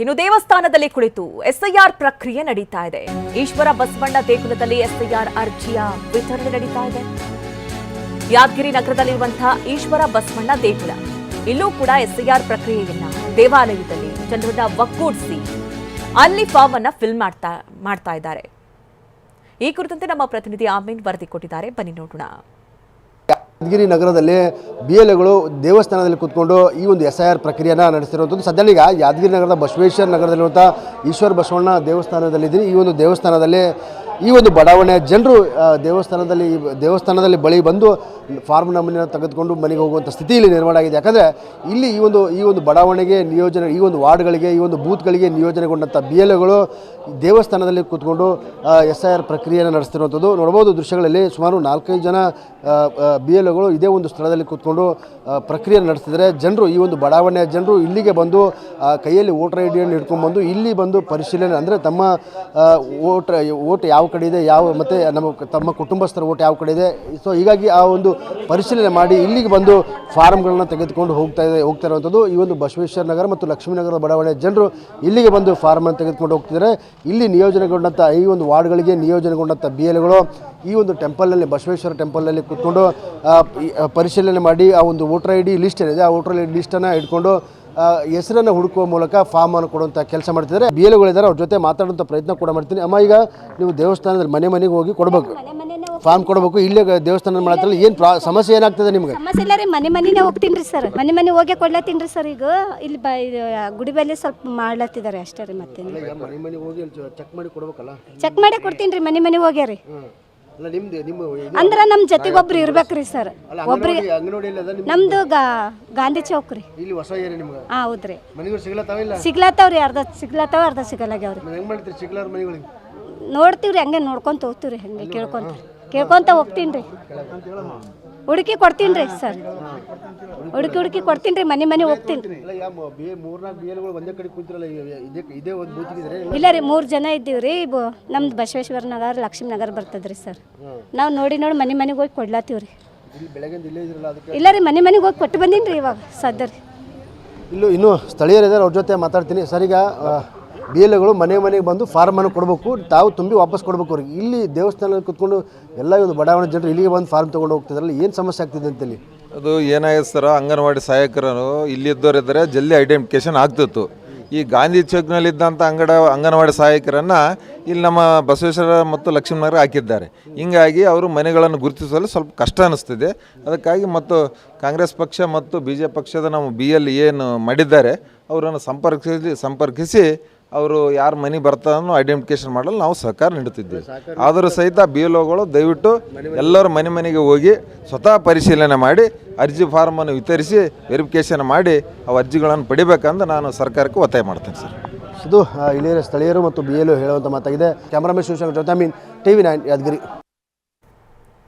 ಇನ್ನು ದೇವಸ್ಥಾನದಲ್ಲಿ ಕುಳಿತು ಎಸ್ಐಆರ್ ಪ್ರಕ್ರಿಯೆ ನಡೀತಾ ಇದೆ. ಈಶ್ವರ ಬಸವಣ್ಣ ದೇಗುಲದಲ್ಲಿ ಎಸ್ಐಆರ್ ಅರ್ಜಿಯ ವಿತರಣೆ ನಡೀತಾ ಇದೆ. ಯಾದಗಿರಿ ನಗರದಲ್ಲಿರುವಂತಹ ಈಶ್ವರ ಬಸವಣ್ಣ ದೇಗುಲ, ಇಲ್ಲೂ ಕೂಡ ಎಸ್ಐಆರ್ ಪ್ರಕ್ರಿಯೆಯನ್ನ ದೇವಾಲಯದಲ್ಲಿ ಜನರನ್ನ ಒಗ್ಗೂಡಿಸಿ ಅಲ್ಲಿ ಫಾರ್ಮ್ ಅನ್ನ ಫಿಲ್ ಮಾಡ್ತಾ ಇದ್ದಾರೆ. ಈ ಕುರಿತಂತೆ ನಮ್ಮ ಪ್ರತಿನಿಧಿ ಆಮೀನ್ ವರದಿ ಕೊಟ್ಟಿದ್ದಾರೆ, ಬನ್ನಿ ನೋಡೋಣ. ಯಾದಗಿರಿ ನಗರದಲ್ಲಿ BLOಗಳು ದೇವಸ್ಥಾನದಲ್ಲಿ ಕೂತ್ಕೊಂಡು ಈ ಒಂದು SIR ಪ್ರಕ್ರಿಯೆಯನ್ನು ನಡೆಸ್ತಿರುವಂಥದ್ದು. ಸದ್ಯದಲ್ಲೀಗ ಯಾದಗಿರಿ ನಗರದ ಬಸವೇಶ್ವರ ನಗರದಲ್ಲಿರುವಂಥ ಈಶ್ವರ ಬಸವಣ್ಣ ದೇವಸ್ಥಾನದಲ್ಲಿದ್ದೀನಿ. ಈ ಒಂದು ದೇವಸ್ಥಾನದಲ್ಲಿ ಈ ಒಂದು ಬಡಾವಣೆಯ ಜನರು ದೇವಸ್ಥಾನದಲ್ಲಿ ಬಳಿ ಬಂದು ಫಾರ್ಮ್ ನಮೂನೆಯನ್ನು ತೆಗೆದುಕೊಂಡು ಮನೆಗೆ ಹೋಗುವಂಥ ಸ್ಥಿತಿ ಇಲ್ಲಿ ನಿರ್ಮಾಣ ಆಗಿದೆ. ಯಾಕಂದರೆ ಇಲ್ಲಿ ಈ ಒಂದು ಬಡಾವಣೆಗೆ ನಿಯೋಜನೆ, ಈ ಒಂದು ವಾರ್ಡ್ಗಳಿಗೆ, ಈ ಒಂದು ಬೂತ್ಗಳಿಗೆ ನಿಯೋಜನೆಗೊಂಡಂಥ BLOಗಳು ದೇವಸ್ಥಾನದಲ್ಲಿ ಕೂತ್ಕೊಂಡು SIR ಪ್ರಕ್ರಿಯೆಯನ್ನು ನಡೆಸ್ತಿರುವಂಥದ್ದು ನೋಡ್ಬೋದು. ದೃಶ್ಯಗಳಲ್ಲಿ ಸುಮಾರು 4-5 ಜನ BLOಗಳು ಇದೇ ಒಂದು ಸ್ಥಳದಲ್ಲಿ ಕೂತ್ಕೊಂಡು ಪ್ರಕ್ರಿಯೆಯನ್ನು ನಡೆಸ್ತಿದ್ದಾರೆ. ಜನರು, ಈ ಒಂದು ಬಡಾವಣೆಯ ಜನರು ಇಲ್ಲಿಗೆ ಬಂದು ಕೈಯಲ್ಲಿ ವೋಟರ್ ಐಡಿಯನ್ನು ಹಿಡ್ಕೊಂಡ್ಬಂದು ಇಲ್ಲಿ ಬಂದು ಪರಿಶೀಲನೆ, ಅಂದರೆ ತಮ್ಮ ಓಟ್ ಯಾವ ಕಡೆ ಇದೆ, ಮತ್ತು ತಮ್ಮ ಕುಟುಂಬಸ್ಥರ ಓಟ್ ಯಾವ ಕಡೆ ಇದೆ, ಸೊ ಹೀಗಾಗಿ ಆ ಒಂದು ಪರಿಶೀಲನೆ ಮಾಡಿ ಇಲ್ಲಿಗೆ ಬಂದು ಫಾರ್ಮ್ಗಳನ್ನ ತೆಗೆದುಕೊಂಡು ಹೋಗ್ತಾ ಇರುವಂಥದ್ದು. ಈ ಒಂದು ಬಸವೇಶ್ವರ ನಗರ ಮತ್ತು ಲಕ್ಷ್ಮೀನಗರದ ಬಡಾವಣೆಯ ಜನರು ಇಲ್ಲಿಗೆ ಬಂದು ಫಾರ್ಮನ್ನು ತೆಗೆದುಕೊಂಡು ಹೋಗ್ತಿದ್ದಾರೆ. ಇಲ್ಲಿ ನಿಯೋಜನೆಗೊಂಡಂಥ ಈ ಒಂದು ವಾರ್ಡ್ಗಳಿಗೆ ನಿಯೋಜನೆಗೊಂಡಂಥ BLOಗಳು ಈ ಒಂದು ಟೆಂಪಲ್ನಲ್ಲಿ, ಬಸವೇಶ್ವರ ಟೆಂಪಲ್ನಲ್ಲಿ ಕೂತ್ಕೊಂಡು ಪರಿಶೀಲನೆ ಮಾಡಿ ಆ ಒಂದು ವೋಟರ್ ID ಲಿಸ್ಟ್ ಏನಿದೆ ಆ ವೋಟರ್ ID ಲಿಸ್ಟನ್ನು ಇಟ್ಕೊಂಡು ಹೆಸರನ್ನು ಹುಡುಕುವ ಮೂಲಕ ಫಾರ್ಮನ್ನು ಕೊಡುವಂಥ ಕೆಲಸ ಮಾಡ್ತಿದ್ದಾರೆ. BLOಗಳಿದ್ದಾರೆ, ಅವ್ರ ಜೊತೆ ಮಾತಾಡುವಂಥ ಪ್ರಯತ್ನ ಕೂಡ ಮಾಡ್ತೀನಿ. ಅಮ್ಮ, ಈಗ ನೀವು ದೇವಸ್ಥಾನದಲ್ಲಿ ಮನೆಗೆ ಹೋಗಿ ಕೊಡಬೇಕು, ಫಾರ್ಮ್ ಕೊಡಬೇಕು, ಇಲ್ಲೇ ದೇವಸ್ಥಾನ ಮಾಡ್ತಾರೆ, ಏನು ಸಮಸ್ಯೆ ಏನಾಗ್ತದೆ ನಿಮಗೆ? ಸಮಸ್ಯೆ ಇಲ್ಲ ರೀ, ಮನೆ ಹೋಗ್ತೀನಿ ರೀ ಸರ್, ಮನೆ ಹೋಗಿ ಕೊಡ್ಲತ್ತೀನಿ ರೀ ಸರ್. ಈಗ ಇಲ್ಲಿ ಗುಡಿ ಬಲ್ಲಿ ಸ್ವಲ್ಪ ಮಾಡ್ಲತ್ತಿದ್ದಾರೆ ಅಷ್ಟೇ ರೀ. ಮತ್ತೆ ಮನೆ ಹೋಗಿ ಚೆಕ್ ಮಾಡಿ ಕೊಡ್ಬೇಕಲ್ಲ? ಚೆಕ್ ಮಾಡಿ ಕೊಡ್ತೀನಿ ರೀ, ಮನೆ ಹೋಗ್ಯಾರಿ. ಅಂದ್ರೆ ನಮ್ಮ ಜೊತೆಗೆ ಒಬ್ರು ಇರ್ಬೇಕ್ರಿ ಸರ್. ಒಬ್ರಿಗೆ ನಮ್ದು ಗಾಂಧಿ ಚೌಕ್ ರೀ. ಹೌದ್ರಿ, ಸಿಗ್ಲತ್ತಾವ್ರಿ. ಅರ್ಧ ಸಿಗ್ಲತ್ತಾವ, ಅರ್ಧ ಸಿಗಲ್ಲಾಗ್ಯಾವ್ರಿ. ನೋಡ್ತೀವ್ರಿ, ಹಂಗೆ ನೋಡ್ಕೊಂತ ಹೋಗ್ತೀವ್ರಿ, ಹಂಗೆ ಕೇಳ್ಕೊಂತ ಹೋಗ್ತೀನಿ ರೀ. ಹುಡುಕಿ ಕೊಡ್ತೀನಿ ರೀ ಸರ್, ಹುಡುಕಿ ಕೊಡ್ತೀನಿ ರೀ, ಮನೆ ಹೋಗ್ತೀನಿ. ಇಲ್ಲ ರೀ, 3 ಜನ ಇದ್ದೀವಿ ರೀ. ನಮ್ದು ಬಸವೇಶ್ವರ ನಗರ, ಲಕ್ಷ್ಮೀ ನಗರ ಬರ್ತದ್ರಿ ಸರ್. ನಾವು ನೋಡಿ ಮನೆಗೆ ಹೋಗಿ ಕೊಡ್ಲಾತೀವಿ ರೀ. ಇಲ್ಲ ರೀ, ಮನೆಗೆ ಹೋಗಿ ಕೊಟ್ಟು ಬಂದೀನಿ ರೀ ಇವಾಗ ಸದ್ಯ ರೀ. ಇನ್ನೂ ಸ್ಥಳೀಯರಿದ್ದಾರೆ, ಅವ್ರ ಜೊತೆ ಮಾತಾಡ್ತೀನಿ. ಸರ್, ಈಗ BLOಗಳು ಮನೆಗೆ ಬಂದು ಫಾರ್ಮನ್ನು ಕೊಡಬೇಕು, ತಾವು ತುಂಬಿ ವಾಪಸ್ ಕೊಡಬೇಕು ಅವ್ರಿಗೆ. ಇಲ್ಲಿ ದೇವಸ್ಥಾನದಲ್ಲಿ ಕೂತ್ಕೊಂಡು ಎಲ್ಲ ಒಂದು ಬಡಾವಣೆ ಜನರು ಇಲ್ಲಿಗೆ ಬಂದು ಫಾರ್ಮ್ ತೊಗೊಂಡು ಹೋಗ್ತಿದ್ರಲ್ಲ, ಏನು ಸಮಸ್ಯೆ ಆಗ್ತಿದೆ ಅಂತೇಳಿ? ಅದು ಏನಾಗಿದೆ ಸರ್, ಅಂಗನವಾಡಿ ಸಹಾಯಕರು ಇಲ್ಲಿದ್ದವರಿದ್ದರೆ ಜಲ್ದಿ ಐಡೆಂಟಿಫಿಕೇಷನ್ ಆಗ್ತಿತ್ತು. ಈ ಗಾಂಧಿ ಚೌಕ್ನಲ್ಲಿದ್ದಂಥ ಅಂಗನವಾಡಿ ಸಹಾಯಕರನ್ನು ಇಲ್ಲಿ ನಮ್ಮ ಬಸವೇಶ್ವರ ಮತ್ತು ಲಕ್ಷ್ಮೀನಗರ ಹಾಕಿದ್ದಾರೆ. ಹಿಂಗಾಗಿ ಅವರು ಮನೆಗಳನ್ನು ಗುರುತಿಸಲು ಸ್ವಲ್ಪ ಕಷ್ಟ ಅನ್ನಿಸ್ತಿದೆ. ಅದಕ್ಕಾಗಿ ಮತ್ತು ಕಾಂಗ್ರೆಸ್ ಪಕ್ಷ ಮತ್ತು BJP ಪಕ್ಷದ ನಮ್ಮ BL ಏನು ಮಾಡಿದ್ದಾರೆ ಅವರನ್ನು ಸಂಪರ್ಕಿಸಿ ಅವರು ಯಾರ ಮನೆ ಬರ್ತಾನೋ ಐಡೆಂಟಿಫಿಕೇಷನ್ ಮಾಡಲು ನಾವು ಸಹಕಾರ ನೀಡುತ್ತಿದ್ದೇವೆ. ಆದರೂ ಸಹಿತ BLOಗಳು ದಯವಿಟ್ಟು ಎಲ್ಲರೂ ಮನೆಗೆ ಹೋಗಿ ಸ್ವತಃ ಪರಿಶೀಲನೆ ಮಾಡಿ ಅರ್ಜಿ ಫಾರ್ಮನ್ನು ವಿತರಿಸಿ ವೆರಿಫಿಕೇಷನ್ ಮಾಡಿ ಆ ಅರ್ಜಿಗಳನ್ನು ಪಡಿಬೇಕಂದು ನಾನು ಸರ್ಕಾರಕ್ಕೆ ಒತ್ತಾಯ ಮಾಡ್ತೇನೆ ಸರ್. ಇದು ಇಲ್ಲಿಯ ಸ್ಥಳೀಯರು ಮತ್ತು BLO ಹೇಳುವಂಥ ಮಾತಾಗಿದೆ. ಕ್ಯಾಮರಾಮನ್ ಶಿವಶಂಕರ್ ಜೊತೆ, TV9 ಯಾದಗಿರಿ.